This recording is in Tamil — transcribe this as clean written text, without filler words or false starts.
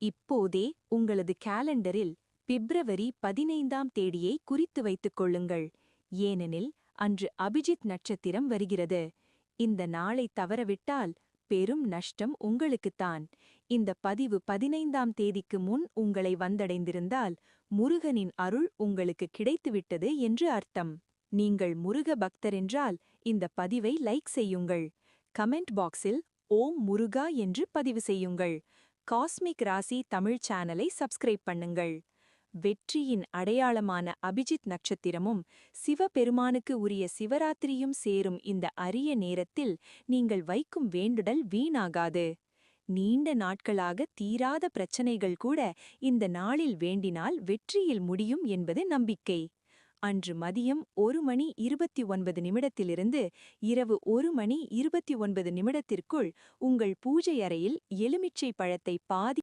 இப்போதே உங்களது காலண்டரில் பிப்ரவரி 15ஆம் தேதியை குறித்து வைத்துக் கொள்ளுங்கள். ஏனெனில் அன்று அபிஜித் நட்சத்திரம் வருகிறது. இந்த நாளை தவறவிட்டால் பெரும் நஷ்டம் உங்களுக்குத்தான். இந்த பதிவு 15ஆம் தேதிக்கு முன் உங்களை வந்தடைந்திருந்தால் முருகனின் அருள் உங்களுக்கு கிடைத்துவிட்டது என்று அர்த்தம். நீங்கள் முருக பக்தரென்றால் இந்த பதிவை லைக் செய்யுங்கள். கமெண்ட் பாக்ஸில் ஓம் முருகா என்று பதிவு செய்யுங்கள். காஸ்மிக் ராசி தமிழ் சேனலை சப்ஸ்கிரைப் பண்ணுங்கள். வெற்றியின் அடையாளமான அபிஜித் நட்சத்திரமும் சிவபெருமானுக்கு உரிய சிவராத்திரியும் சேரும் இந்த அரிய நேரத்தில் நீங்கள் வைக்கும் வேண்டுதல் வீணாகாது. நீண்ட நாட்களாக தீராத பிரச்சனைகள் கூட இந்த நாளில் வேண்டினால் வெற்றியில் முடியும் என்பது நம்பிக்கை. அன்று மதியம் 1:29 இரவு 1:29 உங்கள் பூஜை அறையில் எலுமிச்சை பழத்தை பாதி